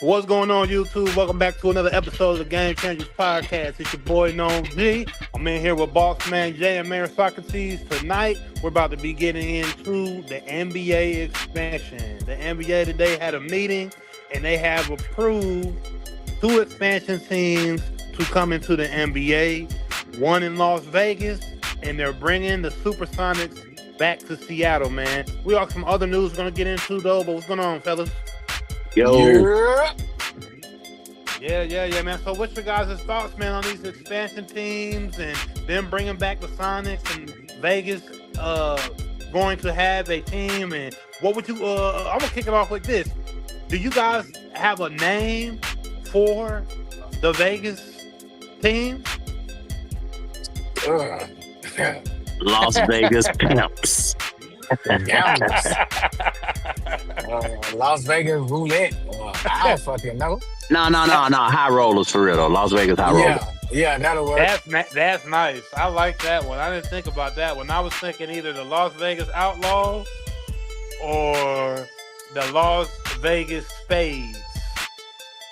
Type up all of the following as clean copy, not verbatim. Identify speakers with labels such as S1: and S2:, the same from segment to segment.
S1: What's going on, YouTube? Welcome back to another episode of the Game Changers Podcast. It's your boy, Known G. I'm in here with Boss Man Jay and Mayor Socrates. Tonight, we're about to be getting into the NBA expansion. The NBA today had a meeting, and they have approved 2 expansion teams to come into the NBA. One in Las Vegas, and they're bringing the Supersonics back to Seattle, man. We got some other news we're going to get into, though, but what's going on, fellas?
S2: Yo.
S1: Yeah, man. So what's your guys' thoughts, man, on these expansion teams and them bringing back the Sonics and Vegas going to have a team? And what would you, I'm going to kick it off like this. Do you guys have a name for the Vegas team?
S2: Las Vegas Pimps.
S3: Las Vegas Roulette. I don't fucking know.
S2: No. High rollers for real though. Las Vegas high rollers.
S3: Yeah, that'll work.
S1: That's nice. I like that one. I didn't think about that one. I was thinking either the Las Vegas Outlaws or the Las Vegas Spades.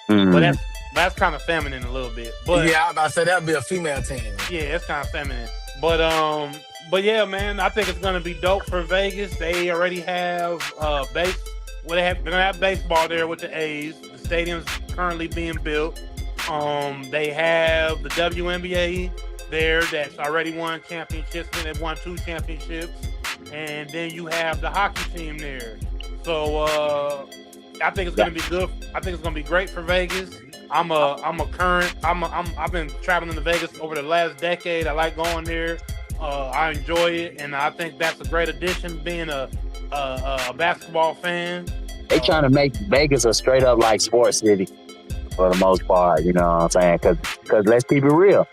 S2: Mm-hmm.
S1: But that's kind of feminine a little bit. But
S3: yeah, I was about to say that'd be a female team.
S1: Yeah, it's kind of feminine. But yeah, man, I think it's gonna be dope for Vegas. They already have they're gonna have baseball there with the A's. The stadium's currently being built. They have the WNBA there that's already won championships. And they've won 2 championships, and then you have the hockey team there. So I think it's gonna be good. I think it's gonna be great for Vegas. I've been traveling to Vegas over the last decade. I like going there. I enjoy it, and I think that's a great addition. Being a basketball fan,
S2: They trying to make Vegas a straight up like sports city for the most part. You know what I'm saying? Because let's keep it real,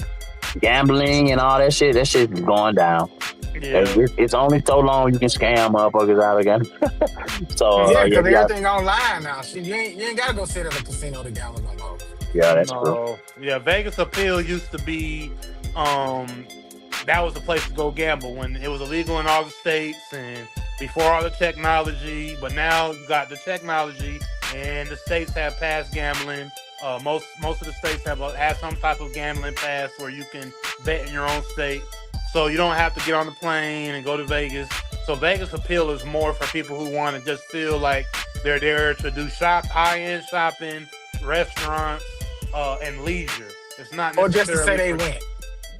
S2: gambling and all that shit is going down.
S1: Yeah.
S2: It's only so long you can scam motherfuckers out again. So
S3: yeah, because everything online now. Shit, you ain't gotta go sit at a casino to gamble no more.
S2: Yeah, that's true.
S1: Yeah, Vegas Appeal used to be that was the place to go gamble when it was illegal in all the states and before all the technology. But now you got the technology, and the states have passed gambling. Most of the states have some type of gambling pass where you can bet in your own state, so you don't have to get on the plane and go to Vegas. So Vegas Appeal is more for people who want to just feel like they're there to do high-end shopping, restaurants, and leisure. It's not
S3: or just to say they
S1: for,
S3: went.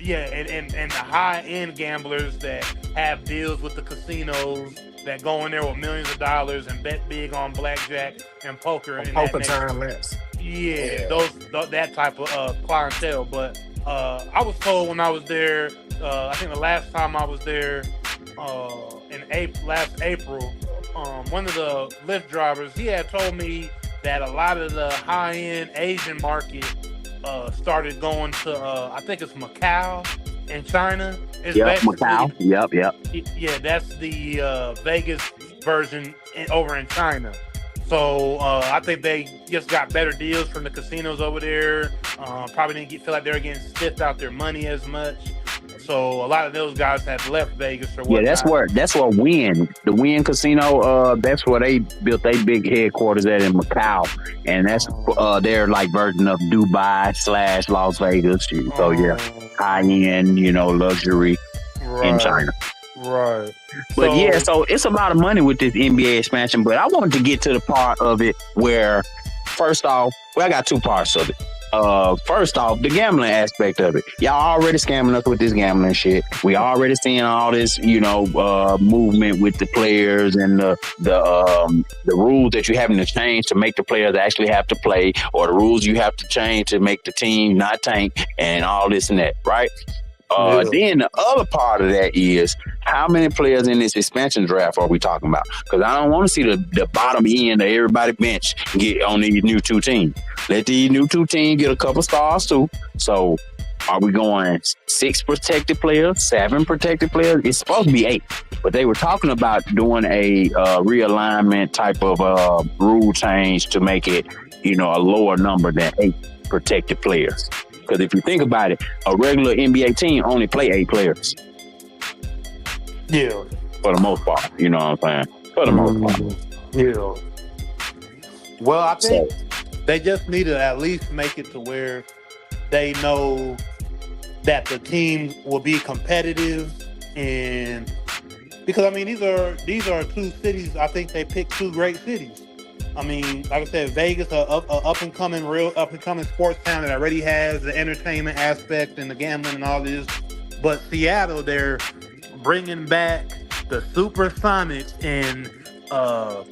S1: Yeah, and the high-end gamblers that have deals with the casinos that go in there with millions of dollars and bet big on blackjack and poker. And
S3: poker tournaments.
S1: Yeah, that type of clientele. But I was told when I was there, I think the last time I was there last April, one of the Lyft drivers, he had told me that a lot of the high-end Asian market started going to, I think it's Macau in China.
S2: Yep, Macau. Yep.
S1: Yeah, that's the Vegas version over in China. So I think they just got better deals from the casinos over there. Probably didn't feel like they were getting stiffed out their money as much. So a lot of those guys had left Vegas or whatnot.
S2: Yeah, that's where the Wynn Casino, that's where they built their big headquarters at in Macau, and that's their like version of Dubai / Las Vegas. So yeah, high end, luxury in China.
S1: Right.
S2: But so it's a lot of money with this NBA expansion. But I wanted to get to the part of it where, first off, I got 2 parts of it. First off, the gambling aspect of it. Y'all already scamming us with this gambling shit. We already seeing all this, movement with the players and the rules that you're having to change to make the players actually have to play, or the rules you have to change to make the team not tank, and all this and that, right? Then the other part of that is how many players in this expansion draft are we talking about? Because I don't want to see the bottom end of everybody bench get on these new 2 teams. Let these new 2 teams get a couple stars too. So are we going 6 protected players, 7 protected players? It's supposed to be 8, but they were talking about doing a realignment type of rule change to make it, a lower number than 8 protected players. Because if you think about it, a regular NBA team only play 8 players.
S1: Yeah.
S2: For the most part. You know what I'm saying? For the most part.
S1: Yeah. Well, I think They just need to at least make it to where they know that the team will be competitive, and because I mean these are two cities. I think they picked two great cities. I mean, like I said, Vegas, a up and coming, real up and coming sports town that already has the entertainment aspect and the gambling and all this. But Seattle, they're bringing back the Supersonics, and the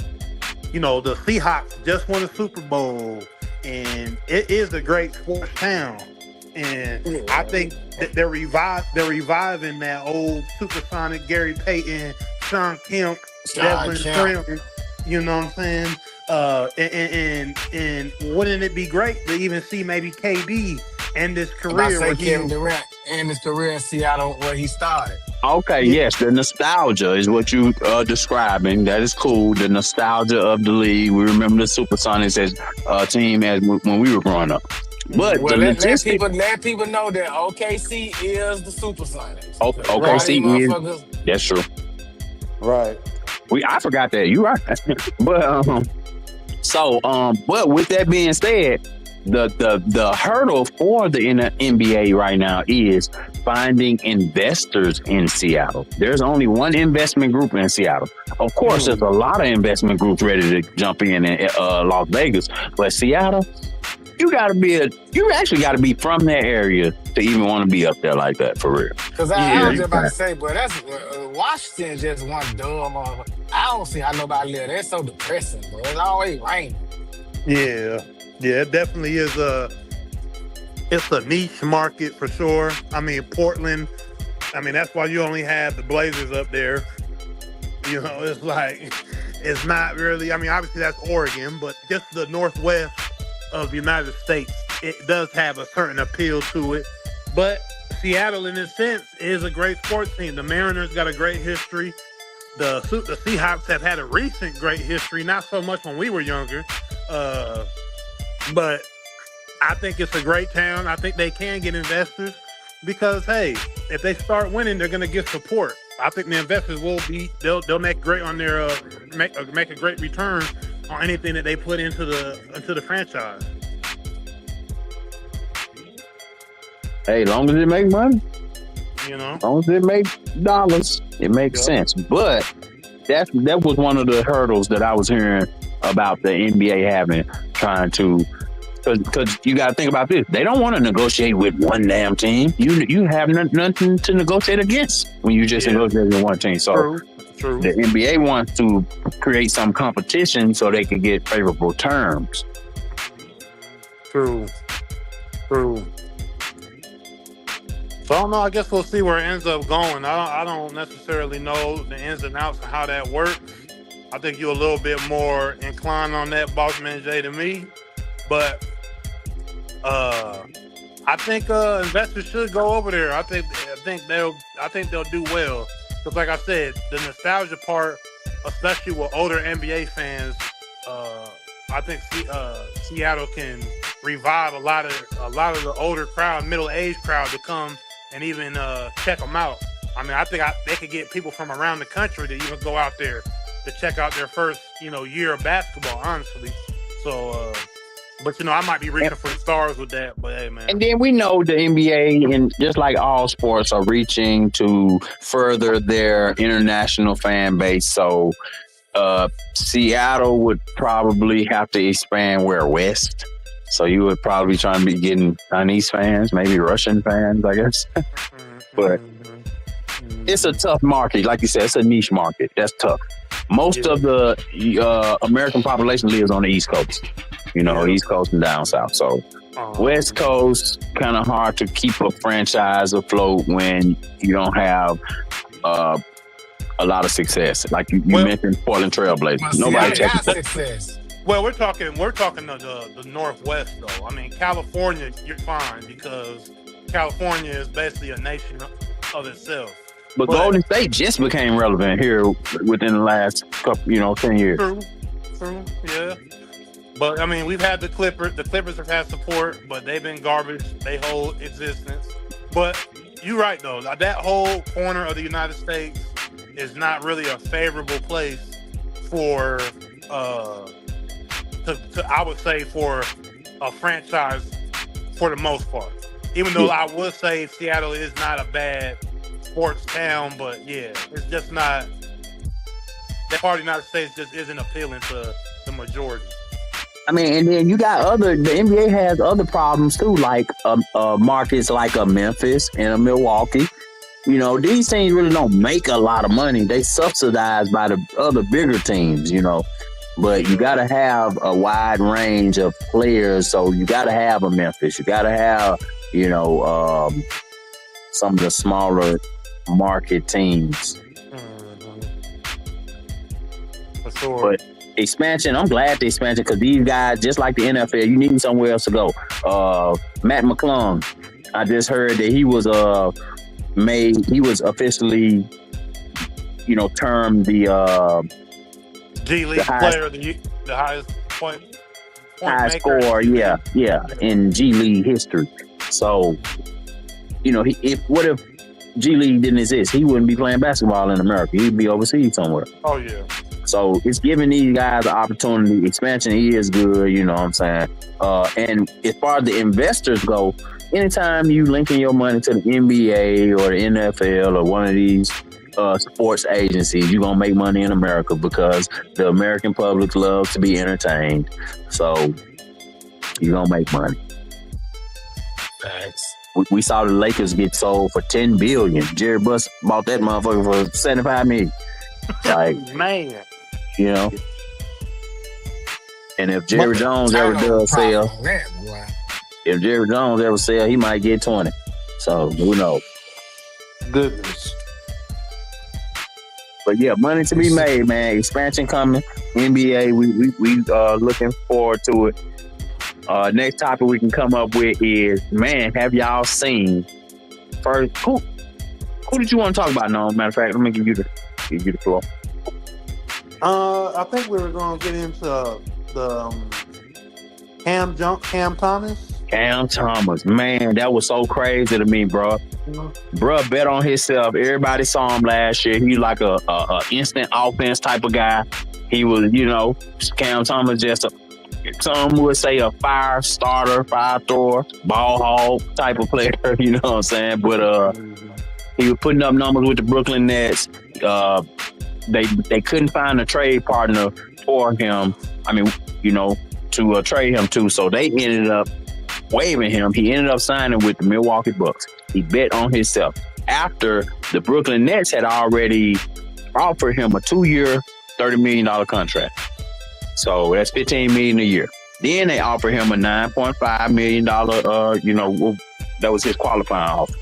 S1: Seahawks just won a Super Bowl, and it is a great sports town. And I think that they're reviving that old Supersonic, Gary Payton, Sean Kemp, Devlin Shrimp. You know what I'm saying? And wouldn't it be great to even see maybe KD end his career?
S3: Kevin Durant end his career in Seattle where he started.
S2: Okay, yes, the nostalgia is what you are describing. That is cool. The nostalgia of the league. We remember the Supersonics as a team as when we were growing up. But
S3: let people know that OKC is the Supersonics.
S2: OKC is. That's true.
S1: Right.
S2: I forgot that. You right. But with that being said, the hurdle for the NBA right now is finding investors in Seattle. There's only one investment group in Seattle. Of course, there's a lot of investment groups ready to jump in Las Vegas, but Seattle, you actually got to be from that area to even want to be up there like that, for real.
S3: Because I was just about to say, but that's Washington just one dumb. I don't see how nobody live. That's so depressing, bro. It's always raining.
S1: Yeah, it definitely is it's a niche market for sure. I mean, Portland. I mean, that's why you only have the Blazers up there. It's like it's not really. I mean, obviously that's Oregon, but just the Northwest of the United States, it does have a certain appeal to it. But Seattle, in a sense, is a great sports team. The Mariners got a great history. The Seahawks have had a recent great history, not so much when we were younger. But I think it's a great town. I think they can get investors because, hey, if they start winning, they're going to get support. I think the investors they'll make great on their make a great return on anything that they put into the franchise.
S2: Hey, long as it makes money,
S1: as
S2: long as it makes dollars, it makes sense. But that was one of the hurdles that I was hearing about the NBA having, trying to, because you got to think about this. They don't want to negotiate with one damn team. You have nothing to negotiate against when you just negotiate with one team. So
S1: True.
S2: The NBA wants to create some competition so they can get favorable terms.
S1: True. So I don't know. I guess we'll see where it ends up going. I don't necessarily know the ins and outs of how that works. I think you're a little bit more inclined on that, Bossman J, than me. But I think investors should go over there. I think they'll do well. Because like I said, the nostalgia part, especially with older NBA fans, I think Seattle can revive a lot of the older crowd, middle-aged crowd to come and even check them out. I mean, I think they could get people from around the country to even go out there to check out their first, year of basketball, honestly. So, but I might be reaching for the stars with that. But hey, man.
S2: And then we know the NBA, and just like all sports, are reaching to further their international fan base. So, Seattle would probably have to expand west. So you would probably try to be getting Chinese fans, maybe Russian fans, I guess. But it's a tough market. Like you said, it's a niche market. That's tough. Most of the American population lives on the East Coast. East Coast and down south. So West Coast, kind of hard to keep a franchise afloat when you don't have a lot of success. Like you mentioned, Portland Trailblazers. Nobody checks
S3: success.
S1: Well, we're talking the Northwest though. I mean, California, you're fine because California is basically a nation of itself.
S2: But Golden State just became relevant here within the last couple, 10 years.
S1: True, yeah. But I mean, we've had the Clippers. The Clippers have had support, but they've been garbage their whole existence. But you're right though. That whole corner of the United States is not really a favorable place for I would say for a franchise for the most part. Even though I would say Seattle is not a bad sports town, but yeah, it's just not. That part of the United States just isn't appealing to the majority.
S2: I mean, and then you got the NBA has other problems too, like markets like a Memphis and a Milwaukee. You know, these teams really don't make a lot of money. They subsidized by the other bigger teams, you know. But you got to have a wide range of players. So you got to have a Memphis. You got to have, you know, some of the smaller market teams.
S1: For sure.
S2: But expansion, I'm glad the expansion because these guys, just like the NFL, you need somewhere else to go. Matt McClung, I just heard that he was officially, you know, termed the
S1: G League player, the highest
S2: highest score, yeah, in G League history. So, you know, what if G League didn't exist? He wouldn't be playing basketball in America. He'd be overseas somewhere.
S1: Oh yeah.
S2: So it's giving these guys the opportunity. Expansion is good, you know what I'm saying? And as far as the investors go, anytime you linking your money to the NBA or the NFL or one of these sports agencies, you're going to make money in America because the American public loves to be entertained. So you're going to make money.
S3: Thanks.
S2: We saw the Lakers get sold for $10 billion. Jerry Buss bought that motherfucker for $75 million. Like,
S1: man.
S2: You know? And if Jerry Jones ever does sell, if Jerry Jones ever sell, he might get 20. So who knows?
S1: Goodness.
S2: But yeah, money to be made, man. Expansion coming. NBA, we looking forward to it. Next topic we can come up with is, man, have y'all seen first? Who did you want to talk about? No, matter of fact, let me give you the floor.
S1: I think we were going to get into the Cam Thomas.
S2: Cam Thomas, man, that was so crazy to me, bro. Bro bet on himself. Everybody saw him last year. He like a instant offense type of guy. He was, you know, Cam Thomas just some would say a fire starter, fire thrower, ball hog type of player. You know what I'm saying? But he was putting up numbers with the Brooklyn Nets. They couldn't find a trade partner for him. I mean, you know, to trade him to. So they ended up waiving him. He ended up signing with the Milwaukee Bucks. He bet on himself after the Brooklyn Nets had already offered him a 2-year, $30 million contract. So that's $15 million a year. Then they offered him a $9.5 million, you know, that was his qualifying offer.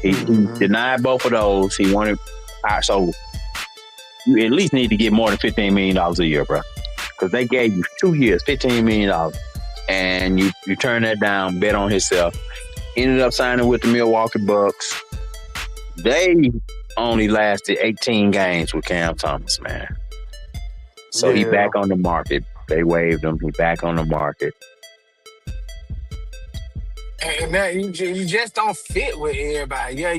S2: He denied both of those. He wanted, so you at least need to get more than $15 million a year, bro. Because they gave you 2 years, $15 million. And you turn that down, bet on himself. Ended up signing with the Milwaukee Bucks. They only lasted 18 games with Cam Thomas, man. So he back on the market. They waived him. He back on the market.
S3: And now you just don't fit with everybody. Yeah,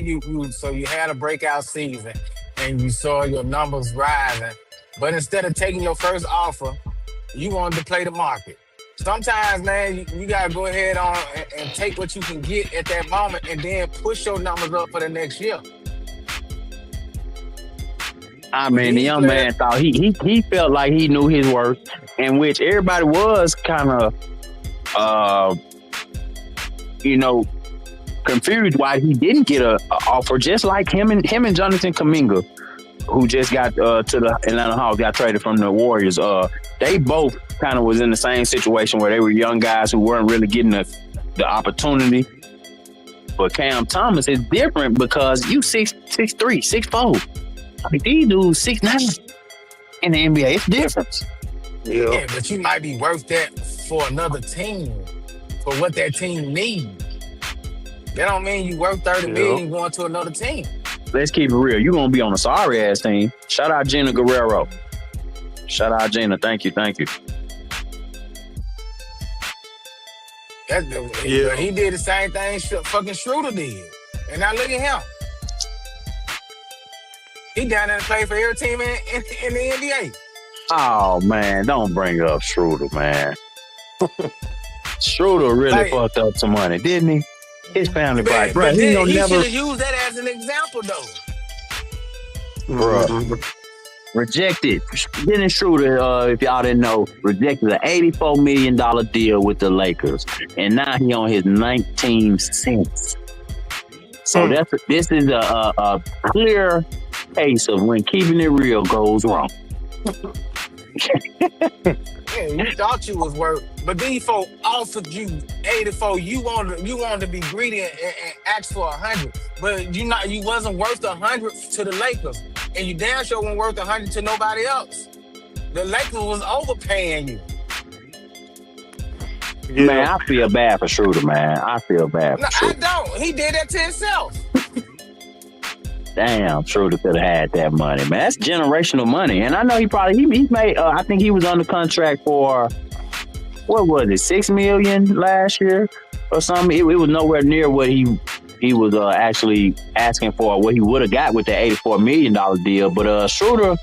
S3: so you had a breakout season and you saw your numbers rising. But instead of taking your first offer, you wanted to play the market. Sometimes, man, you got to go ahead on and take what you can get at that moment and then push your numbers up for the next year.
S2: I mean, the young man thought he felt like he knew his worth, in which everybody was kind of, you know, confused why he didn't get a offer. Just like him and Jonathan Kuminga, who just got to the Atlanta Hawks, got traded from the Warriors. They both kind of was in the same situation where they were young guys who weren't really getting the opportunity. But Cam Thomas is different because you 6'3", 6'4". Like these dudes 6'9" in the NBA. It's different.
S3: Yeah, but you might be worth that for another team, for what that team needs. That don't mean you worth $30 million going to another team.
S2: Let's keep it real. You're going to be on a sorry-ass team. Shout out Gina Guerrero. Shout out Gina. Thank you.
S3: He did the same thing fucking Schroeder did. And now look at him. He down there to play for every team in the NBA.
S2: Oh man, don't bring up Schroeder, man. Schroeder really
S3: Like,
S2: fucked up some money, didn't he? His family probably, bro.
S3: but
S2: He
S3: then
S2: don't
S3: he should
S2: never,
S3: have used that as an example, though.
S2: bro. Rejected. Dennis Schroeder, if y'all didn't know, rejected an $84 million deal with the Lakers, and now he on his 19 cents. So this is a clear case of when keeping it real goes wrong.
S3: Yeah, you thought you was worth, but these folk offered you 84. You wanted to be greedy and ask for 100, but you wasn't worth 100 to the Lakers, and you damn sure weren't worth 100 to nobody else. The Lakers was overpaying you.
S1: Yeah.
S2: Man, I feel bad for Schroeder, man. I feel bad for
S3: No,
S2: Schroeder.
S3: I don't. He did that to himself.
S2: Damn, Schroeder could have had that money, man. That's generational money. And I know he made, I think he was under contract for, what was it, $6 million last year or something? It was nowhere near what he was actually asking for, what he would have got with the $84 million deal. But Schroeder,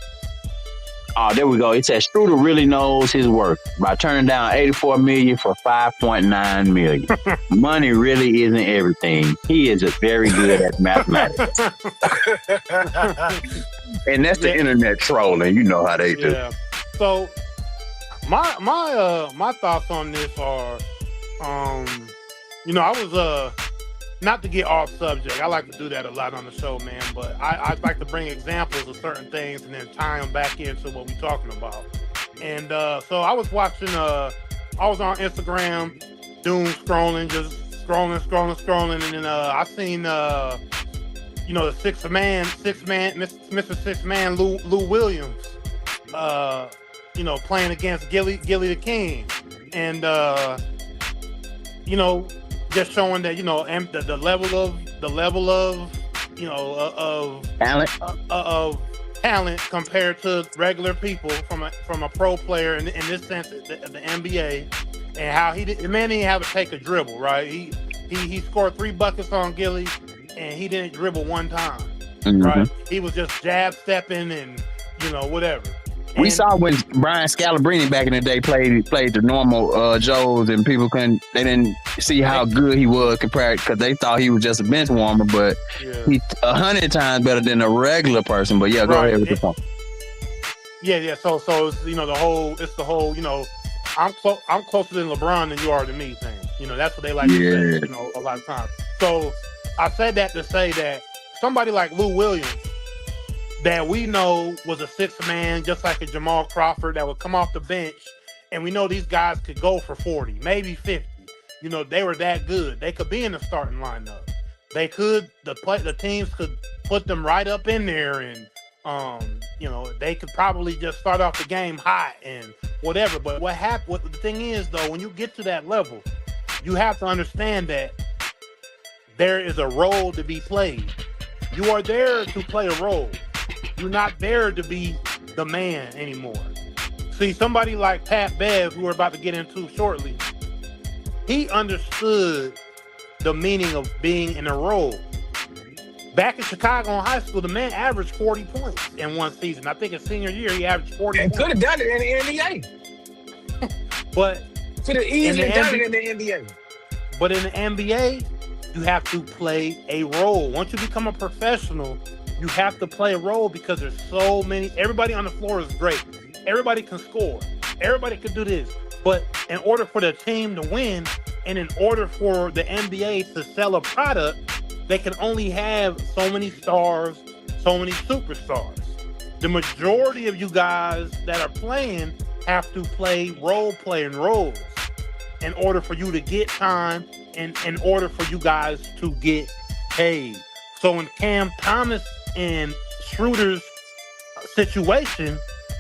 S2: oh, there we go. It says Schroeder really knows his worth by turning down $84 million for $5.9 million. Money really isn't everything. He is very good at mathematics. And that's the internet trolling. You know how they do.
S1: Yeah. So my thoughts on this are, I was not to get off subject. I like to do that a lot on the show, man. But I like to bring examples of certain things and then tie them back into what we're talking about. And so I was watching. I was on Instagram, doom scrolling, just scrolling, and then I seen the Mr. Six Man, Lou Williams, playing against Gilly the King, and just showing that the level of
S2: Talent.
S1: of talent compared to regular people from a pro player in this sense, the NBA, and how the man didn't have to take a dribble, right? He scored 3 buckets on Gilly, and he didn't dribble one time, right? He was just jab stepping and whatever.
S2: We saw when Brian Scalabrine back in the day played the normal Joes, and people didn't see how good he was compared, because they thought he was just a bench warmer, but he's 100 times better than a regular person. But yeah, go ahead with the point.
S1: Yeah. So it's the whole I'm closer than LeBron than you are to me thing. That's what they like to say. A lot of times. So I said that to say that somebody like Lou Williams, that we know was a 6th man, just like a Jamal Crawford, that would come off the bench, and we know these guys could go for 40, maybe 50. They were that good. They could be in the starting lineup. They could, the teams could put them right up in there, and they could probably just start off the game hot and whatever. But what the thing is, though, when you get to that level, you have to understand that there is a role to be played. You are there to play a role. You're not there to be the man anymore. See, somebody like Pat Bev, who we're about to get into shortly, he understood the meaning of being in a role. Back in Chicago in high school, the man averaged 40 points in one season. I think his senior year, he averaged 40
S3: and
S1: points.
S3: could have done it in the NBA.
S1: But
S3: could have easily done it in the NBA.
S1: But in the NBA, you have to play a role. Once you become a professional, you have to play a role, because there's so many. Everybody on the floor is great. Everybody can score. Everybody can do this. But in order for the team to win, and in order for the NBA to sell a product, they can only have so many stars, so many superstars. The majority of you guys that are playing have to play role-playing roles in order for you to get time and in order for you guys to get paid. So in Cam Thomas and Schroeder's situation,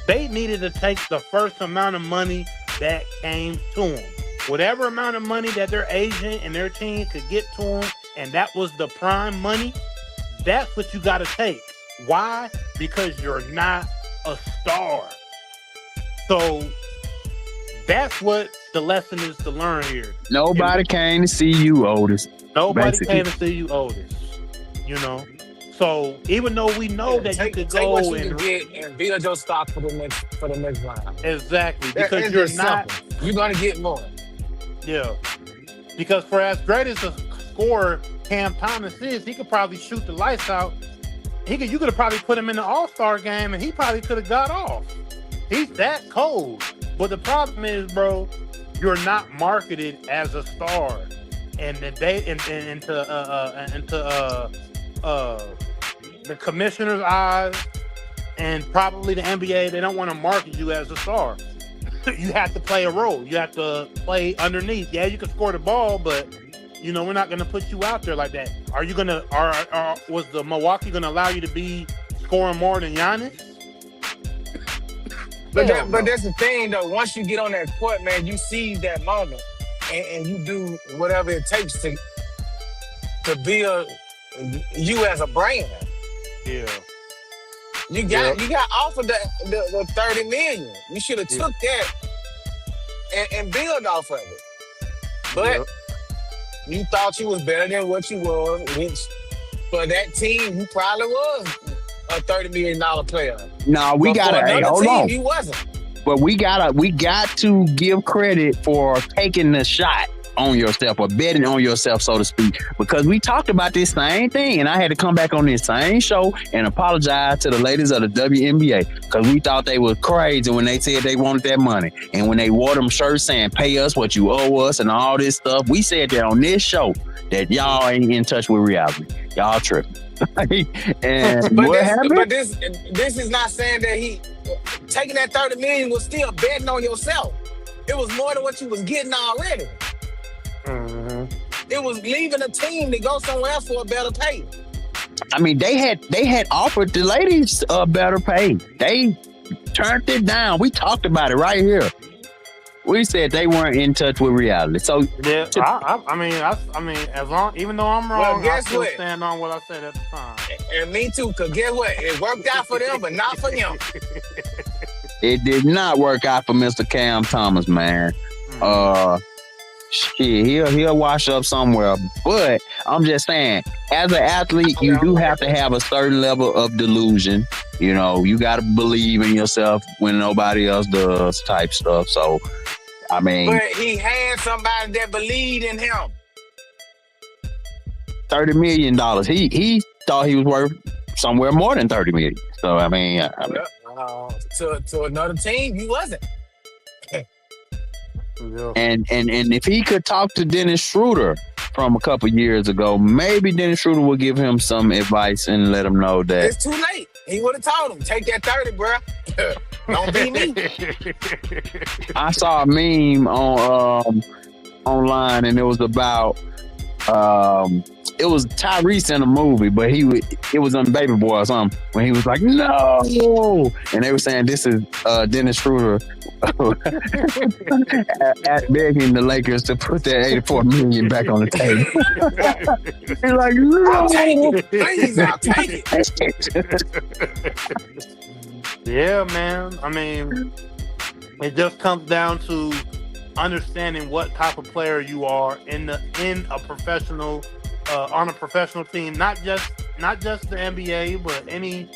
S1: they needed to take the first amount of money that came to them. Whatever amount of money that their agent and their team could get to them, and that was the prime money, that's what you got to take. Why? Because you're not a star. So that's what the lesson is to learn here.
S2: Nobody came to see you, Otis.
S1: Nobody
S2: basically
S1: came to see you, Otis. So even though we know that you could
S3: take what
S1: go
S3: you can
S1: and
S3: get and build your stock for the next round.
S1: exactly
S3: That,
S1: because
S3: it's
S1: you're
S3: just
S1: not,
S3: simple. You're gonna get more.
S1: yeah. Because for as great as a scorer Cam Thomas is, he could probably shoot the lights out. You could have probably put him in the All-Star game, and he probably could have got off. He's that cold. But the problem is, bro, you're not marketed as a star, and that they into the commissioner's eyes, and probably the NBA, they don't want to market you as a star. You have to play a role. You have to play underneath. Yeah, you can score the ball, but you know we're not going to put you out there like that. Are you gonna? Was the Milwaukee going to allow you to be scoring more than Giannis?
S3: But that's the thing though. Once you get on that court, man, you seize that moment, and you do whatever it takes to build you as a brand.
S1: Yeah.
S3: You got offered the $30 million. You should have took that and build off of it. But you thought you was better than what you was, which for that team you probably was a $30 million player.
S2: No, we gotta hold
S3: team,
S2: on.
S3: you wasn't.
S2: But we got to give credit for taking the shot on yourself or betting on yourself, so to speak, because we talked about this same thing, and I had to come back on this same show and apologize to the ladies of the WNBA because we thought they were crazy when they said they wanted that money, and when they wore them shirts saying "pay us what you owe us" and all this stuff. We said that on this show that y'all ain't in touch with reality. Y'all tripping. And what happened?
S3: But this is not saying that he taking that $30 million was still betting on yourself. It was more than what you was getting already.
S1: Mm-hmm.
S3: It was leaving a team to go somewhere else for a better pay.
S2: I mean, they had offered the ladies a better pay. They turned it down. We talked about it right here. We said they weren't in touch with reality. So
S1: yeah, I mean, as long, even though I'm wrong, I still stand on what I said at the time.
S3: And me too, because guess what? It worked out for them, but not for him.
S2: It did not work out for Mr. Cam Thomas, man. Shit, he'll wash up somewhere. But I'm just saying, as an athlete, you do have to have a certain level of delusion. You know, you got to believe in yourself when nobody else does, type stuff. So, I mean,
S3: but he had somebody that believed in him.
S2: $30 million. He thought he was worth somewhere more than $30 million. So, I mean,
S3: to another team, he wasn't.
S1: Yeah.
S2: And if he could talk to Dennis Schroeder from a couple years ago, maybe Dennis Schroeder will give him some advice and let him know that
S3: it's too late. He would have told him, take that 30, bro. Don't be me.
S2: I saw a meme on online, and it was about it was Tyrese in a movie, but it was on Baby Boy or something when he was like, no, and they were saying this is Dennis Schroeder begging the Lakers to put that $84 million back on the table. He's like, no,
S3: I'll take it. Please, I'll take it.
S1: Yeah, man. I mean, it just comes down to understanding what type of player you are in a professional on a professional team, not just the NBA, but any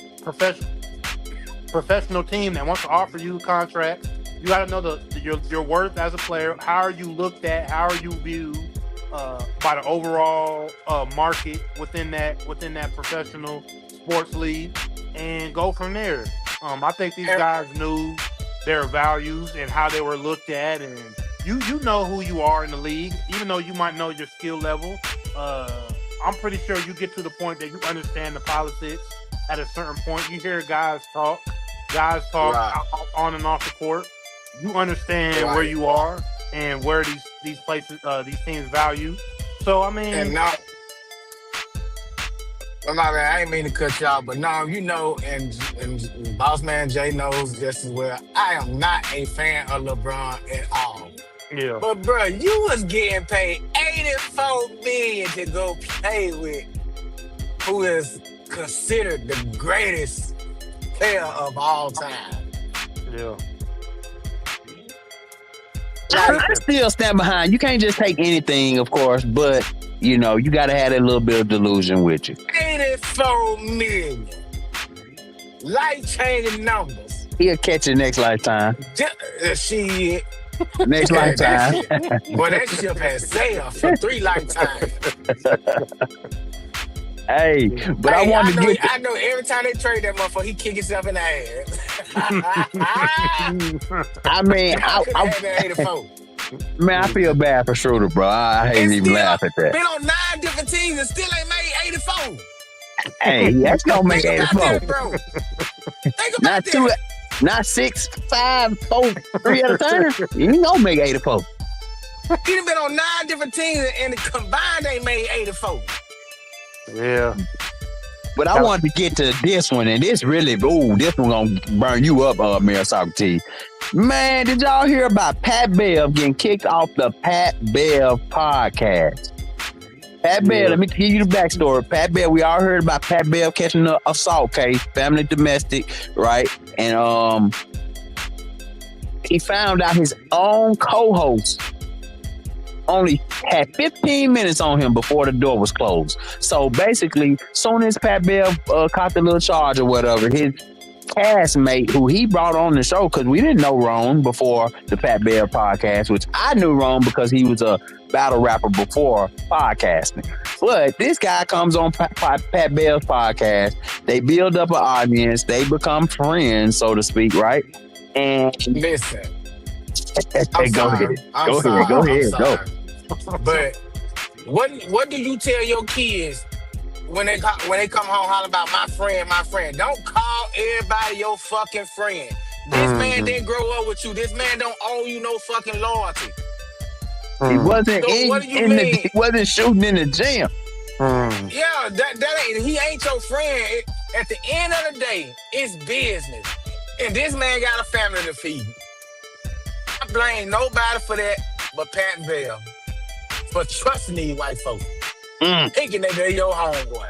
S1: professional team that wants to offer you a contract. You got to know your worth as a player. How are you looked at? How are you viewed by the overall market within that professional sports league, and go from there. I think these guys knew their values and how they were looked at, and you know who you are in the league, even though you might know your skill level. I'm pretty sure you get to the point that you understand the politics at a certain point. You hear guys talk right on and off the court. You understand where you are and where these places, these teams value. So I mean,
S3: and now, I ain't mean to cut y'all, but now you know, and Boss Man Jay knows just as well. I am not a fan of LeBron at all.
S1: Yeah.
S3: But bro, you was getting paid $84 million to go play with who is considered the greatest player of all time.
S1: Yeah.
S2: I still stand behind. You can't just take anything, of course, but you know, you got to have that little bit of delusion with you.
S3: 84 million. Life-changing numbers.
S2: He'll catch it next lifetime.
S3: Shit.
S2: Next
S3: That
S2: lifetime.
S3: shit. Boy, that ship has sailed for 3 lifetimes.
S2: Hey, but
S3: Hey,
S2: I wanted to get.
S3: I know every time they trade that motherfucker, he kick himself in the ass.
S2: I mean,
S3: Y'all could have had that 84.
S2: man, I feel bad for Schroeder, bro. I hate
S3: And
S2: even
S3: still
S2: laugh at that.
S3: been on 9 different teams and still ain't made 84.
S2: Hey, that's gonna make
S3: Think about
S2: 84.
S3: that, bro. Think about
S2: Not
S3: that.
S2: two, not 6, 5, 4, 3 at a time. You ain't gonna make 84.
S3: He done been on 9 different teams and combined they made 84.
S1: Yeah.
S2: But I wanted to get to this one, and this really, this one gonna burn you up, Mayor Socrates. Man, did y'all hear about Pat Bev getting kicked off the Pat Bev podcast? Pat Bev, let me give you the backstory. Pat Bev, we all heard about Pat Bev catching an assault case, family domestic, right? And he found out his own co-host only had 15 minutes on him before the door was closed. So basically, soon as Pat Bev caught the little charge or whatever, his castmate, who he brought on the show, because we didn't know Ron before the Pat Bev podcast, which I knew Ron because he was a battle rapper before podcasting. But this guy comes on Pat Bev's podcast. They build up an audience. They become friends, so to speak, right? And
S3: Listen,
S2: go ahead.
S3: But what do you tell your kids when they come home hollering about my friend, my friend? Don't call everybody your fucking friend. This man didn't grow up with you. This man don't owe you no fucking loyalty.
S2: He wasn't
S3: So what do you mean?
S2: he wasn't shooting in the gym.
S3: Yeah, that ain't, he ain't your friend. At the end of the day, it's business. And this man got a family to feed. I blame nobody for that but Pat and Bell for trusting these white folks. Thinking that they're your homeboy.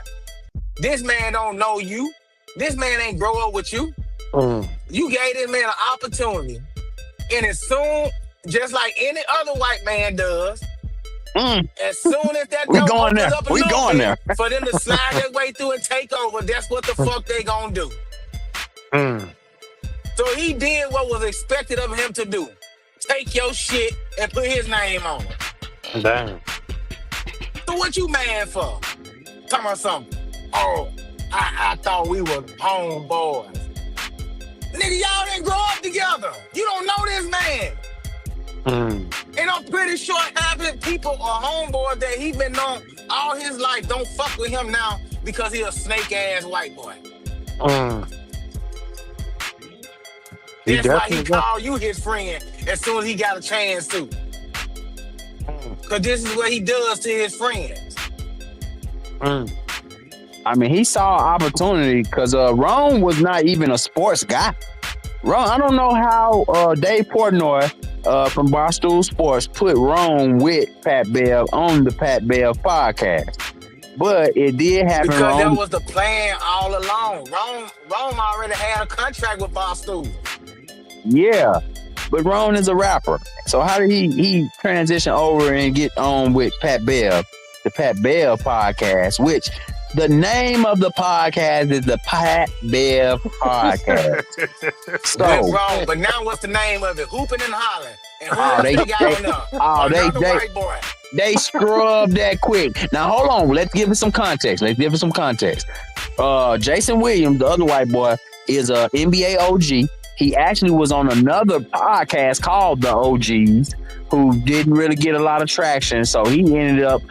S3: This man don't know you. This man ain't grow up with you. You gave this man an opportunity. And as soon, just like any other white man does, as soon as that door opens up a little bit for them to slide their way through and take over, that's what the fuck they gonna do. So he did what was expected of him to do. Take your shit and put his name on it.
S1: Damn.
S3: So what you mad for? Talking about something. Oh, I thought we were homeboys. Nigga, y'all didn't grow up together. You don't know this man. And I'm pretty sure half of people are homeboys that he been on all his life don't fuck with him now because he a snake-ass white boy. That's why he called you his friend as soon as he got a chance to. Because this is what he does to his friends.
S2: I mean, he saw opportunity because Ron was not even a sports guy. Ron, I don't know how Dave Portnoy from Barstool Sports put Ron with Pat Bev on the Pat Bev podcast. But it did happen.
S3: Because that was the plan all along. Ron already had a contract with Barstool.
S2: Yeah, but Ron is a rapper. So how did he transition over and get on with Pat Bev, the Pat Bev podcast, which the name of the podcast is the Pat Bev podcast.
S3: Went wrong, but now what's the name of it? Hooping and Hollering. And white boy.
S2: They scrubbed that quick. Now hold on, let's give it some context. Jason Williams, the other white boy, is a NBA OG. He actually was on another podcast called The OGs, who didn't really get a lot of traction. So he ended up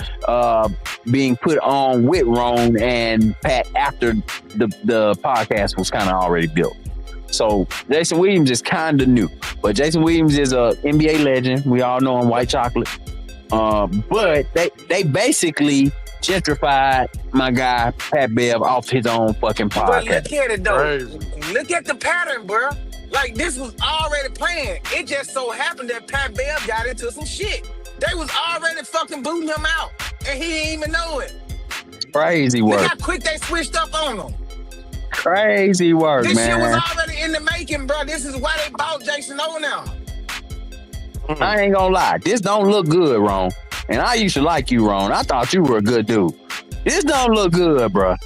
S2: being put on with Ron and Pat after the podcast was kind of already built. So Jason Williams is kind of new. But Jason Williams is a NBA legend. We all know him, White Chocolate. But they basically gentrified my guy Pat Bev off his own fucking podcast.
S3: But look at it though. Crazy. Look at the pattern, bro. Like, this was already planned. It just so happened that Pat Bev got into some shit. They was already fucking booting him out, and he didn't even know it.
S2: Crazy work.
S3: Look how quick they switched up on him.
S2: Crazy work,
S3: this
S2: man.
S3: This shit was already in the making, bro. This is why they bought Jason O now.
S2: I ain't gonna lie. This don't look good, Ron. And I used to like you, Ron. I thought you were a good dude. This don't look good, bro.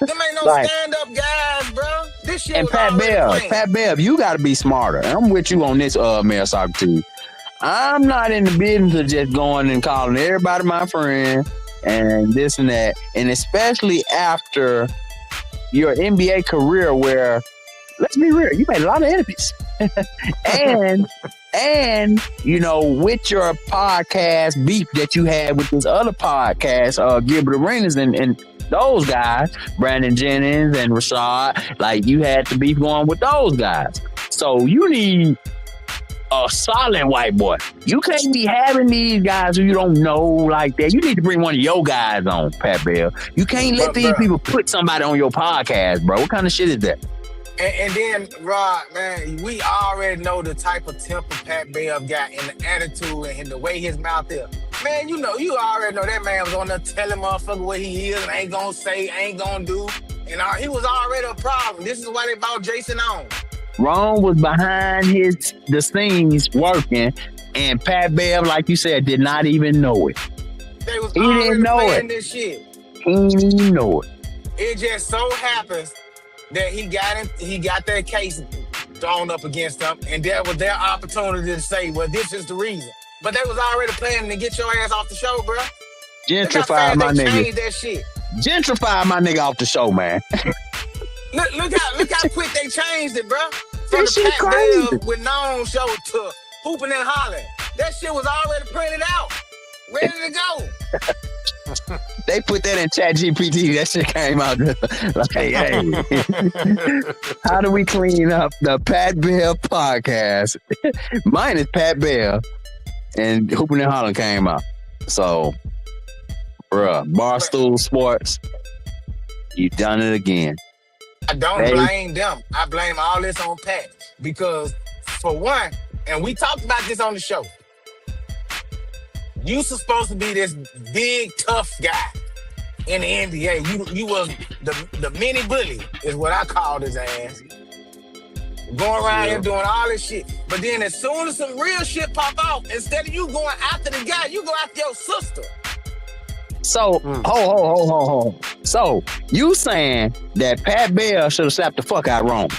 S3: Them ain't no
S2: Like,
S3: stand-up guys, bro. This shit
S2: and
S3: was already planned.
S2: Pat Bev, you got to be smarter. I'm with you on this, Mayor Socrates. I'm not in the business of just going and calling everybody my friend and this and that. And especially after your NBA career where, let's be real, you made a lot of enemies. and you know, with your podcast beef that you had with this other podcast, Gilbert Arenas and those guys, Brandon Jennings and Rashad, like you had the beef going with those guys. So you need a solid white boy. You can't be having these guys who you don't know like that. You need to bring one of your guys on, Pat Bell. You can't let these people put somebody on your podcast, bro. What kind of shit is that?
S3: And then, Rod, man, we already know the type of temper Pat Bell got and the attitude and the way his mouth is. Man, you already know that man was on there telling motherfucker what he is and ain't gonna say, ain't gonna do. And he was already a problem. This is why they brought Jason on.
S2: Ron was behind the scenes working, and Pat Bev, like you said, did not even know it.
S3: They was already playing this shit.
S2: He didn't even know it.
S3: It just so happens that he got that case thrown up against them, and that was their opportunity to say, well, this is the reason. But they was already planning to get your ass off the show, bro.
S2: Gentrify my nigga.
S3: Changed that shit.
S2: Gentrify my nigga off the show, man.
S3: Look how quick they changed it, bro. From
S2: That shit
S3: the Pat
S2: crazy.
S3: Bell with known show to hooping and hollering. That shit was already printed out, ready to go.
S2: They put that in ChatGPT. That shit came out like, hey, how do we clean up the Pat Bell podcast? Mine is Pat Bell, and Hooping and Hollering came out. So, bruh, Barstool Sports, you done it again.
S3: I don't blame them. I blame all this on Pat because, for one, and we talked about this on the show, you supposed to be this big, tough guy in the NBA. You was the mini bully, is what I called his ass. Going around here doing all this shit. But then as soon as some real shit pop off, instead of you going after the guy, you go after your sister.
S2: So, ho. So, you saying that Pat Bell should have slapped the fuck out of Rome?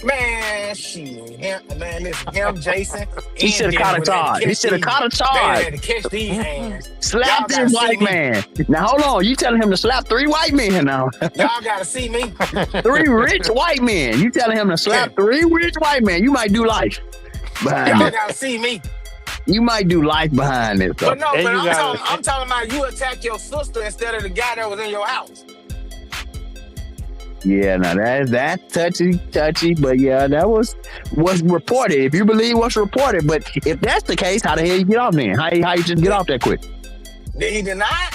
S3: Man, shit. Him, Jason.
S2: He should have caught a charge. He should have caught a charge.
S3: They had to catch these hands.
S2: Slap this white man. Now, hold on. You telling him to slap 3 white men now?
S3: Y'all gotta see me.
S2: 3 rich white men. You telling him to slap 3 rich white men. You might do life behind
S3: Y'all
S2: it.
S3: gotta see me.
S2: You might do life behind it.
S3: But no, I'm talking about you attack your sister instead of the guy that was in your house.
S2: Yeah, now that's touchy, but yeah, that was reported. If you believe what's reported, but if that's the case, how the hell you get off then? How you just get off that quick?
S3: Did he deny?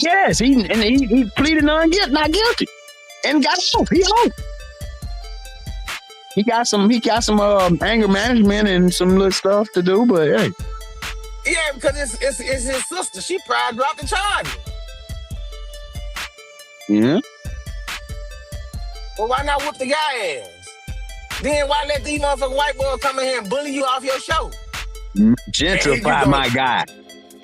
S2: Yes, he pleaded not guilty, and got off. He off. He got some anger management and some little stuff to do, but hey.
S3: Yeah, because it's his sister. She probably dropped the charge.
S2: Yeah.
S3: Well, why not whoop the guy ass? Then why let these motherfucking white boys come in here and bully you off your show?
S2: Gentrify my guy.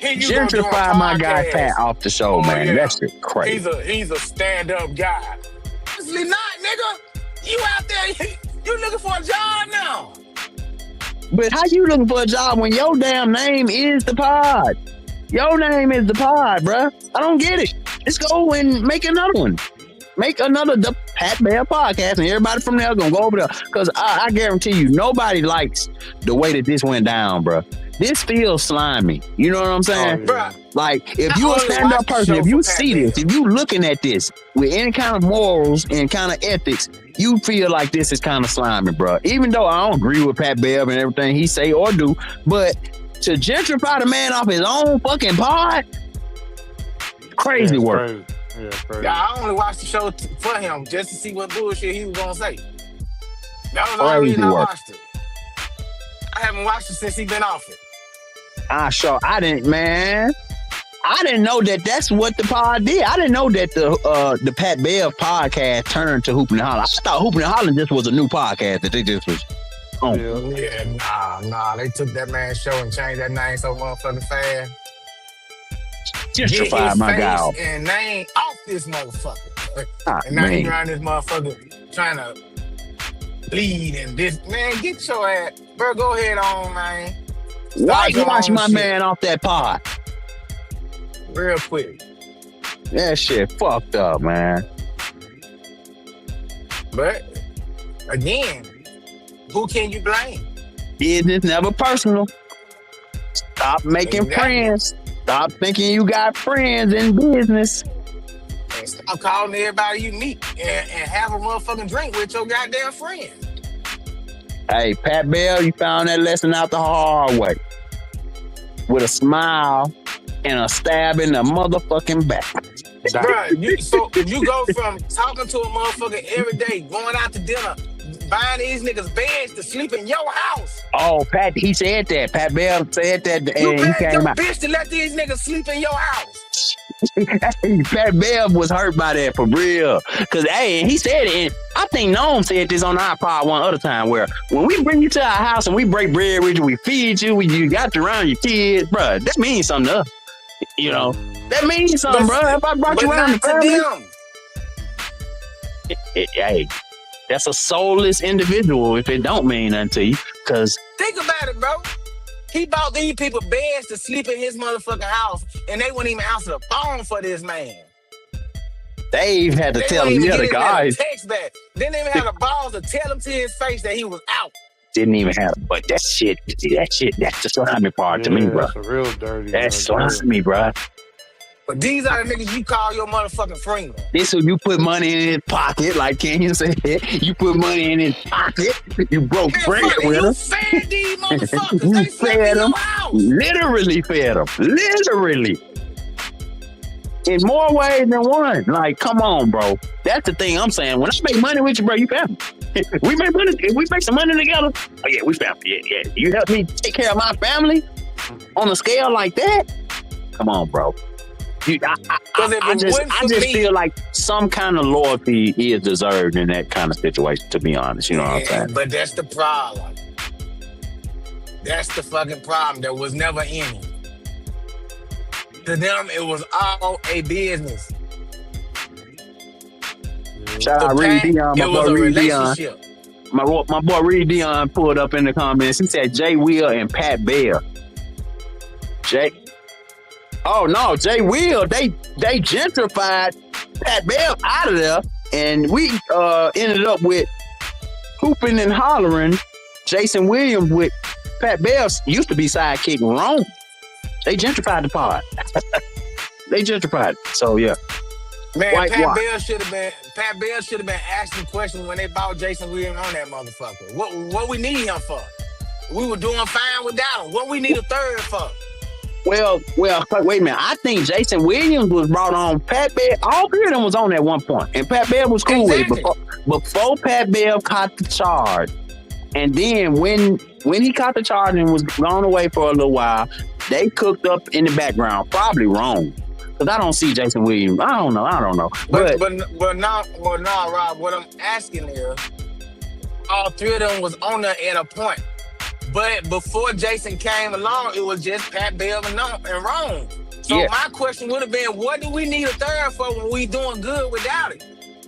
S2: Gentrify my guy Pat off the show, man. Yeah. That shit crazy.
S3: He's a stand-up guy. Obviously not, nigga. You out there, you looking for a job now.
S2: But how you looking for a job when your damn name is the pod? Your name is the pod, bruh. I don't get it. Let's go and make another one. Make another the Pat Bell podcast, and everybody from there gonna go over there. Because I guarantee you, nobody likes the way that this went down, bro. This feels slimy. You know what I'm saying?
S3: Bruh.
S2: Like, if you a stand-up person, if you see this, if you looking at this with any kind of morals and kind of ethics, you feel like this is kind of slimy, bro. Even though I don't agree with Pat Bell and everything he say or do, but to gentrify the man off his own fucking pod, crazy work.
S1: Crazy. Yeah, crazy.
S3: Yeah, I only watched the show for him just to see what bullshit he was gonna say. That was the only reason I watched it. I haven't watched it since he been off it.
S2: I didn't know that that's what the pod did. I didn't know that the Pat Bell podcast turned to Hoopin' and Hollin'. I thought Hoopin' and Hollin' just was a new podcast that they just was on.
S3: Yeah, nah. They took that man's show and changed that name so motherfucking fast.
S2: Gentrify my guy off.
S3: And name off this motherfucker. And now he
S2: Man.
S3: around this motherfucker trying to bleed and this. Man, get your ass. Bro, go ahead on, man. Start your
S2: Whitewash
S3: own
S2: my
S3: shit
S2: man off that pod.
S3: real quick.
S2: That shit fucked up, man.
S3: But, again, who can you blame?
S2: Business never personal. Stop making
S3: Exactly.
S2: friends. Stop thinking you got friends in business.
S3: And stop calling everybody you meet and have a motherfucking drink with your goddamn friend.
S2: Hey, Pat Bell, you found that lesson out the hard way. With a smile and a stab in the motherfucking back.
S3: Bruh, so you go from talking to a motherfucker every day, going out to dinner, buying these niggas beds to sleep in your house.
S2: Oh, Pat, he said that. Pat Bell said that,
S3: You
S2: and he
S3: begged your
S2: came out.
S3: bitch to let these niggas sleep in your house.
S2: Pat Bell was hurt by that for real. Cause hey, and he said it, and I think Noam said this on our pod one other time, where when we bring you to our house and we break bread with you, we feed you, you got to around your kids, bro. That means something to us. You know, that means something, bro. If I brought
S3: But
S2: you around the
S3: not to
S2: family,
S3: them.
S2: hey, that's a soulless individual if it don't mean nothing to you. Cause
S3: Think about it, bro. He bought these people beds to sleep in his motherfucking house, and they wouldn't even answer the phone for this man.
S2: Dave had to
S3: They
S2: tell
S3: wouldn't
S2: him,
S3: even
S2: yeah,
S3: get
S2: the
S3: his man a
S2: guys
S3: text back. They didn't even have the balls to tell him to his face that he was out.
S2: didn't even have it. But that shit, that's the slimy part to me, bro.
S1: That's a real dirty.
S2: That's slimy, bro.
S3: But these are the niggas you call your motherfucking friend.
S2: This when you put money in his pocket, like Kenyon said. You put money in his pocket. You broke
S3: Man,
S2: bread
S3: fuck it,
S2: with
S3: you
S2: him.
S3: fed these motherfuckers.
S2: You
S3: They slept
S2: fed
S3: in
S2: them.
S3: your house.
S2: Literally fed him. Literally. In more ways than one. Like, come on, bro. That's the thing I'm saying. When I make money with you, bro, you family. We make money. If we make some money together, oh yeah, we family. Yeah. You help me take care of my family on a scale like that. Come on, bro. I just feel like some kind of loyalty is deserved in that kind of situation, to be honest. You know what I'm saying?
S3: But that's the problem. That's the fucking problem. There was never any. To them, it was all a business.
S2: Shout out
S3: To
S2: Reed
S3: Pat,
S2: Dion, my
S3: it was
S2: boy
S3: a
S2: Reed Dion.
S3: relationship.
S2: My boy Reed Dion pulled up in the comments. He said Jay Will and Pat Bell. Oh no, Jay Will. They gentrified Pat Bell out of there, and we ended up with hooping and hollering Jason Williams with Pat Bell. Used to be sidekick Rome. They gentrified the pod. They gentrified it. So yeah.
S3: Man,
S2: White
S3: Pat
S2: wash.
S3: Bell should have been asking questions when they bought Jason Williams on that motherfucker. What we need him for? We were doing fine without him. What we need a third for?
S2: Well, wait a minute. I think Jason Williams was brought on. Pat Bell, all three of them was on at one point, and Pat Bell was cool
S3: Exactly.
S2: with it. Before Pat Bell caught the charge, and then when he caught the charge and was gone away for a little while, they cooked up in the background. Probably wrong, because I don't see Jason Williams. I don't know.
S3: But now, Rob, what I'm asking is, all three of them was on there at a point. But before Jason came along, it was just Pat Bell and Rome. So
S2: Yeah.
S3: my question would have been, what do we need a third for when we doing good without it?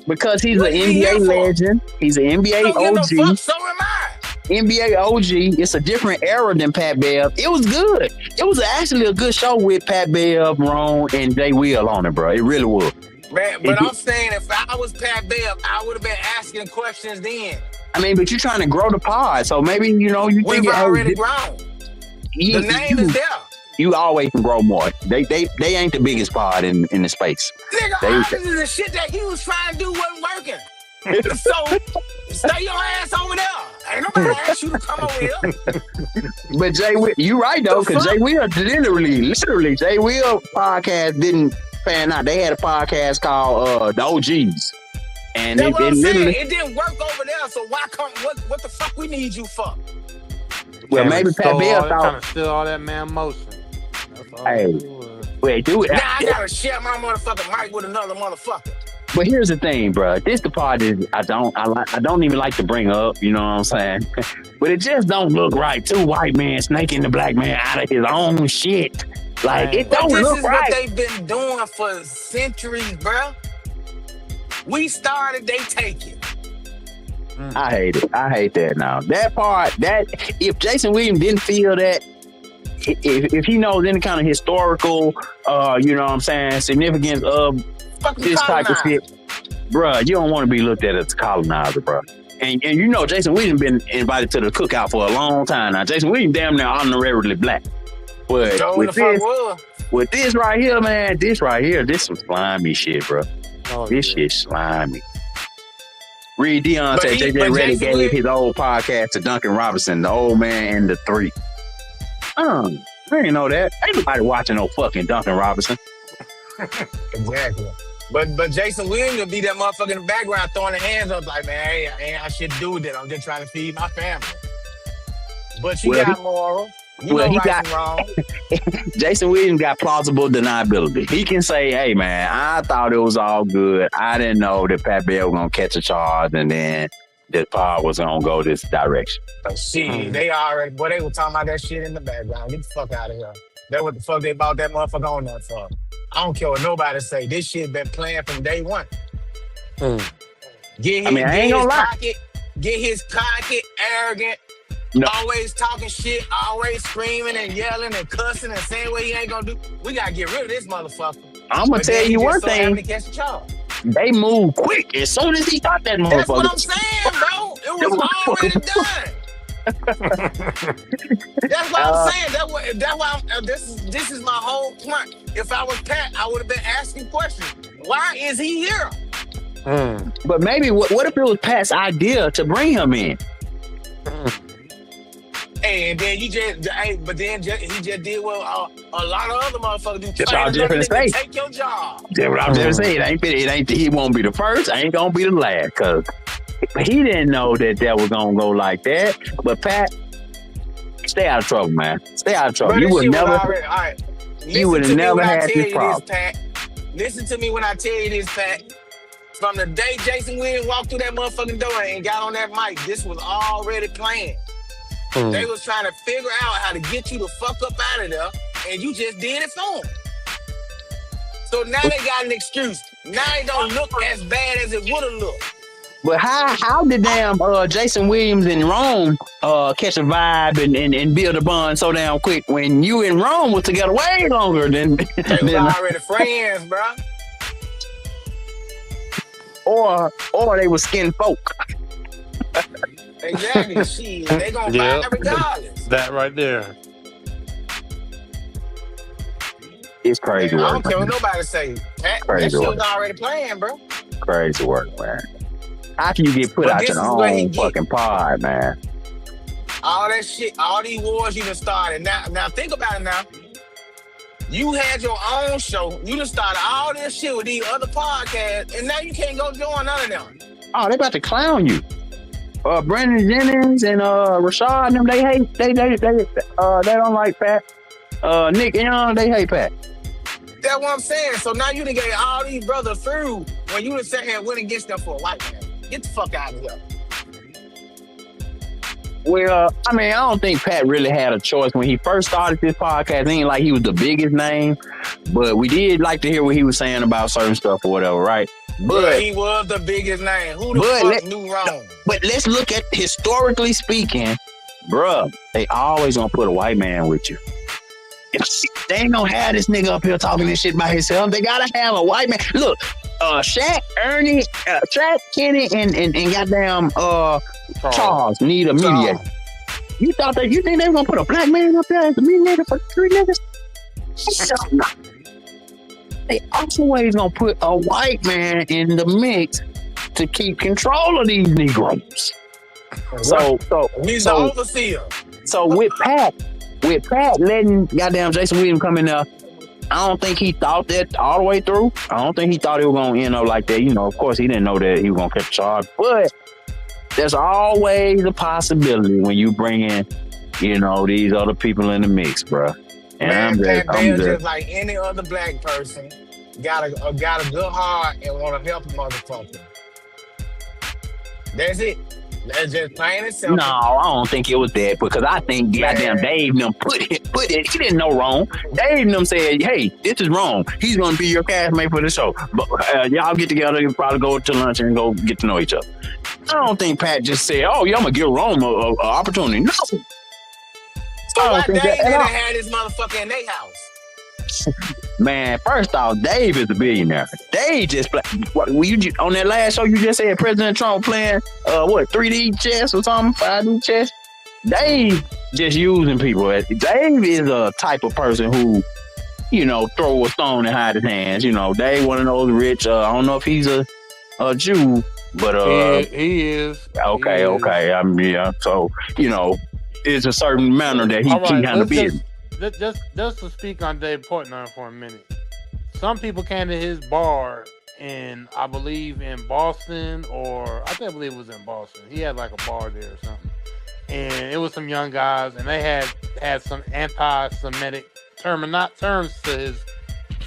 S2: because he's
S3: What
S2: an
S3: is he here
S2: NBA
S3: for?
S2: legend. He's an NBA
S3: Don't give no
S2: OG.
S3: fuck, so am I.
S2: NBA OG. It's a different era than Pat Bell. It was good. It was actually a good show with Pat Bell, Ron, and Jay Will on it, bro. It really was.
S3: Man, but I'm saying if I was Pat Bell, I would have been asking questions then.
S2: I mean, but you're trying to grow the pod, so maybe you
S3: We've
S2: think
S3: already grown.
S2: you,
S3: The name is there.
S2: You always can grow more. They ain't the biggest pod in the space.
S3: Nigga,
S2: They-
S3: obviously the shit that he was trying to do wasn't working. So stay your ass over there. Ain't nobody asked you to come over here.
S2: But Jay Will, you right though,
S3: The
S2: because
S3: fuck?
S2: Jay Will literally, Jay Will podcast didn't pan out. They had a podcast called the OGs. And
S3: That's
S2: it
S3: what I'm saying.
S2: literally,
S3: It didn't work over there, so why come? What the fuck we need you for?
S2: well, maybe Pat Bell
S1: trying
S2: thought,
S1: to steal all that man motion. That's all
S2: Hey.
S1: it was.
S2: wait, do it.
S3: Now I gotta share my motherfucking mic with another motherfucker.
S2: But here's the thing, bro. This the part is I don't even like to bring up. You know what I'm saying? But it just don't look right. Two white men snaking the black man out of his own shit. Like it
S3: But
S2: don't
S3: this
S2: look
S3: is
S2: right.
S3: what they've been doing for centuries, bro. We started, they take it.
S2: I hate it. I hate that now. That part, that if Jason Williams didn't feel that, if he knows any kind of historical, you know what I'm saying, significance of this type of shit, bruh, you don't want to be looked at as a colonizer, bruh. And you know, Jason Williams been invited to the cookout for a long time now. Jason Williams damn near honorarily black. But with this right here, man, this some slimy shit, bro. This shit slimy. Reed Dion said JJ Reddick gave his old podcast to Duncan Robinson, the old man and the three. I didn't know that. Ain't nobody watching no fucking Duncan Robinson.
S3: Exactly. But Jason Williams will be that motherfucker in the background throwing the hands up like, man, hey, I should do that. I'm just trying to feed my family. But you got moral. You know right and wrong.
S2: Jason Williams got plausible deniability. He can say, hey, man, I thought it was all good. I didn't know that Pat Bell was going to catch a charge and then the pod was going to go this direction.
S3: Shit, they were talking about that shit in the background. Get the fuck out of here. That's what the fuck they bought that motherfucker on that for. I don't care what nobody say. This shit been playing from day one.
S2: I ain't gonna lie.
S3: Get his pocket, arrogant, always talking shit, always screaming and yelling and cussing and saying what he ain't gonna do. We gotta get rid of this motherfucker.
S2: I'm gonna tell you one thing. They move quick as soon as he thought that motherfucker.
S3: That's what I'm saying, bro. It was already done. That's what I'm saying. That's why this is my whole point. If I was Pat, I would have been asking questions. Why is he here?
S2: But maybe what if it was Pat's idea to bring him in?
S3: Hey, and then he just did what a lot of other motherfuckers do.
S2: That's what I'm just gonna say.
S3: Take your job.
S2: That's what I'm just saying. He won't be the first. I ain't gonna be the last, cause he didn't know that was gonna go like that. But Pat, stay out of trouble, man. Stay out of trouble. You would never. You would have never had this problem.
S3: Listen to me when I tell you this, Pat. From the day Jason Williams walked through that motherfucking door and got on that mic, this was already planned. They was trying to figure out how to get you the fuck up out of there, and you just did it for them. So now they got an excuse. Now it don't look as bad as it would have looked.
S2: But how did damn Jason Williams in Rome catch a vibe and build a bond so damn quick when you in Rome was together way longer than
S3: they was already friends, bro.
S2: Or they were skin folk.
S3: Exactly. Shit, they gonna find regardless.
S1: That right there.
S2: It's crazy work.
S3: I don't care what nobody say. That shit was already playing, bro.
S2: Crazy work, man. How can you get put out your own fucking pod, man?
S3: All that shit, all these wars you done started. Now think about it now. You had your own show. You done started all this shit with these other podcasts, and now you can't go join none of them.
S2: Oh, they about to clown you. Brandon Jennings and Rashad and them, they don't like Pat. Nick Young, they hate Pat.
S3: That's what I'm saying. So now you done gave all these brothers through when you done sat here and went against them for a white man. Get the fuck out of here.
S2: Well, I don't think Pat really had a choice when he first started this podcast. It ain't like he was the biggest name, but we did like to hear what he was saying about certain stuff or whatever, right?
S3: But he was the biggest name. Who the fuck knew wrong?
S2: But let's look at historically speaking, bruh, they always gonna put a white man with you. They ain't gonna have this nigga up here talking this shit by himself. They gotta have a white man. Look, Shaq, Ernie, Shaq, Kenny, and goddamn Charles need a mediator. You think they were gonna put a black man up there as a mediator for three niggas? No. They always gonna put a white man in the mix to keep control of these Negroes. So
S3: he's the overseer.
S2: So with Pat letting goddamn Jason Williams come in there, I don't think he thought that all the way through. I don't think he thought it was gonna end up like that. You know, of course he didn't know that he was gonna catch a charge, but there's always a possibility when you bring in, you know, these other people in the mix, bro.
S3: And Pat Bell, just like any other black person, got a good heart and want to help a motherfucker. That's it. That's just plain and
S2: No,
S3: simple.
S2: I don't think it was that because I think goddamn
S3: Man,
S2: Dave and them put it. He didn't know wrong. Dave and them said, "Hey, this is wrong. He's gonna be your castmate for the show. But y'all get together and probably go to lunch and go get to know each other." I don't think Pat just said, "Oh, yeah, I'm gonna give Rome an opportunity." No,
S3: so
S2: I
S3: why
S2: don't think
S3: Dave
S2: that at
S3: didn't
S2: all.
S3: have this motherfucker in their house?
S2: Man, first off, Dave is a billionaire. Dave just play, what on that last show you just said President Trump playing 3D chess or something, 5D chess. Dave just using people. Dave is a type of person who, throw a stone and hide his hands. Dave one of those rich. I don't know if he's a Jew, but
S1: he is.
S2: okay,
S1: He is.
S2: okay. Yeah. So it's a certain manner that he
S1: All right,
S2: handle business.
S1: just to speak on Dave Portnoy for a minute. Some people came to his bar I believe in Boston, or I believe it was in Boston. He had like a bar there or something, and it was some young guys, and they had some anti-Semitic terms to his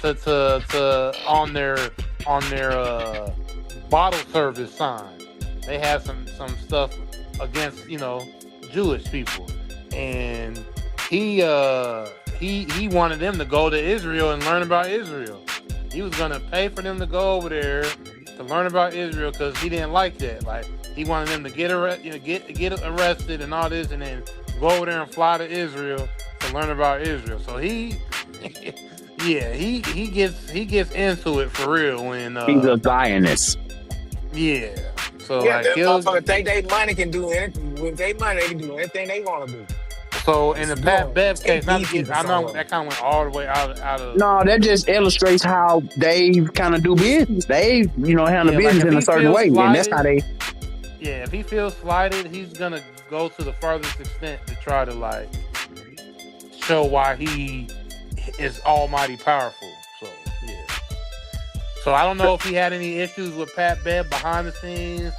S1: to on their bottle service sign. They had some stuff against Jewish people, and he wanted them to go to Israel and learn about Israel. He was gonna pay for them to go over there to learn about Israel because he didn't like that. Like he wanted them to get arrested and all this, and then go over there and fly to Israel to learn about Israel. So he gets into it for real when
S2: He's a Zionist.
S1: yeah. So
S3: Yeah,
S1: like
S3: that
S1: he'll
S3: motherfucker think they money can do anything. With their money, they can do anything they want to do.
S1: So in the Pat Bev case,
S3: It's
S1: not to
S3: easy
S1: get, I
S3: for
S1: know
S3: someone.
S1: that kind of went all the way out of.
S2: No, that just illustrates how Dave kind of do business. Dave, handle
S1: Yeah, like
S2: business
S1: if
S2: in
S1: he
S2: a certain
S1: feels
S2: way, and that's how they.
S1: Yeah, if he feels slighted, he's gonna go to the furthest extent to try to like show why he is almighty powerful. So yeah. So I don't know if he had any issues with Pat Bev behind the scenes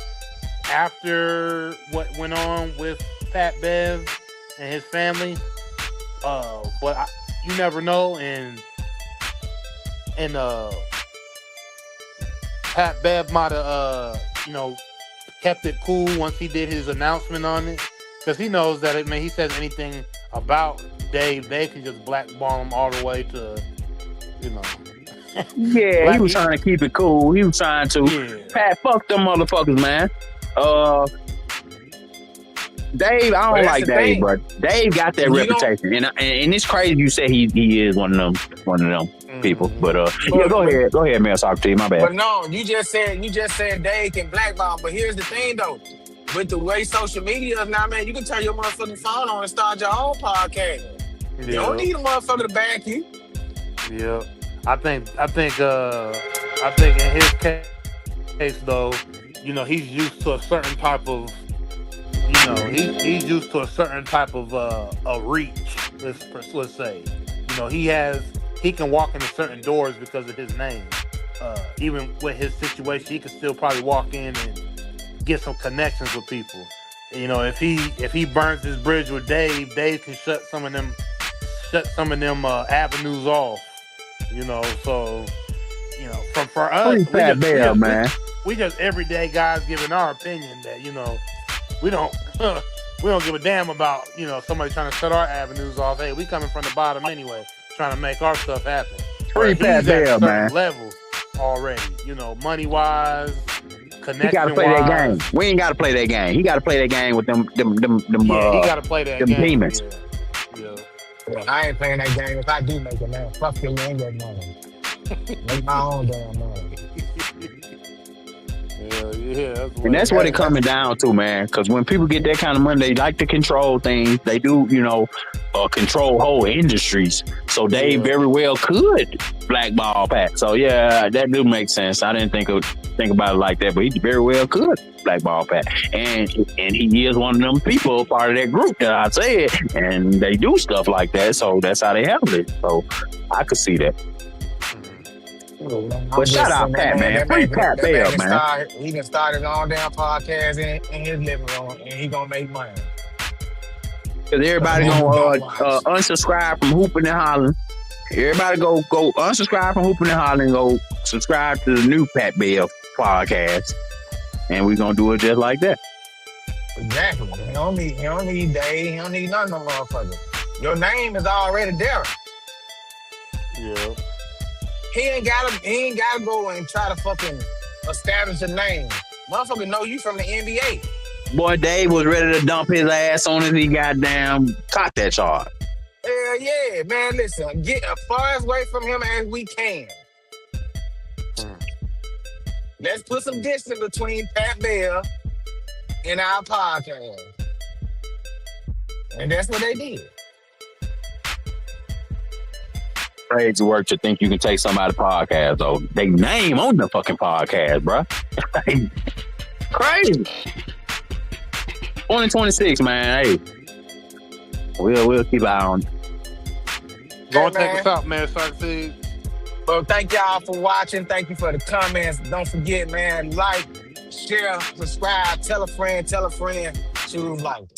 S1: after what went on with Pat Bev and his family. But you never know, and Pat Bev might have kept it cool once he did his announcement on it, because he knows that he says anything about Dave, they can just blackball him all the way to
S2: Yeah, he was trying to keep it cool. He was trying to.
S1: Yeah.
S2: Pat, fuck them motherfuckers, man. Dave, I don't
S3: But that's
S2: like
S3: the
S2: Dave,
S3: thing.
S2: but Dave got that
S3: You
S2: reputation, and it's crazy you say he is one of them people. But
S3: But-
S2: go ahead, man. Socrates, my bad.
S3: But no, you just said Dave can blackball. But here's the thing, though. With the way social media is now, man, you can turn your motherfucking phone on and start your own podcast. You don't need a motherfucker to back you.
S1: Yeah, I think in his case though, he's used to a certain type of, he's used to a certain type of a reach. Let's say, he can walk into certain doors because of his name. Even with his situation, he can still probably walk in and get some connections with people. If he burns his bridge with Dave can shut some of them avenues off. So for us,
S2: Pretty Pat Bev, man.
S1: we just everyday guys giving our opinion that we don't we don't give a damn about somebody trying to shut our avenues off. Hey, we coming from the bottom anyway, trying to make our stuff happen.
S2: Pretty
S1: But
S2: Pat
S1: he's at a
S2: Bev,
S1: certain
S2: man.
S1: level already, money wise, connection.
S2: He got to play that game. We ain't got to play that game. He got to play that game with them.
S1: Yeah, he got to play that
S2: them
S1: game.
S2: demons.
S1: Yeah.
S3: I ain't playing that game. If I do make it, man, fuck you and your money. Make my own damn money.
S1: Yeah.
S2: And that's what it coming down to, man. Because when people get that kind of money, they like to control things. They do, control whole industries. So they very well could blackball Pat. So yeah, that do make sense. I didn't think about it like that, but he very well could blackball Pat. And he is one of them people, part of that group that I said, and they do stuff like that. So that's how they handle it. So I could see that. But shout out Pat, man. Free Pat Bev, man.
S3: He can start his own damn podcast in his living room, and he gonna make money.
S2: Because everybody gonna unsubscribe from Hooping and Hollering. Everybody go unsubscribe from Hooping and Hollering and go subscribe to the new Pat Bev podcast. And we're gonna do it just like that.
S3: Exactly. He don't need Dave. He don't need none of them motherfuckers. Your name is already there.
S1: Yeah.
S3: He ain't gotta go and try to fucking establish a name. Motherfucker know you from the NBA.
S2: Boy, Dave was ready to dump his ass on it. He goddamn caught that charge.
S3: Hell yeah, man. Listen, get as far away from him as we can. Let's put some distance between Pat Bell and our podcast. And that's what they did.
S2: Crazy work to think you can take somebody's podcast, though. They name on the fucking podcast, bro. Crazy. 2026, man. Hey, we'll keep an eye on it.
S1: Go and
S3: Hey,
S1: take
S3: man.
S1: us out, man, Sarkis.
S3: Well, thank y'all for watching. Thank you for the comments. Don't forget, man, like, share, subscribe, tell a friend, choose life.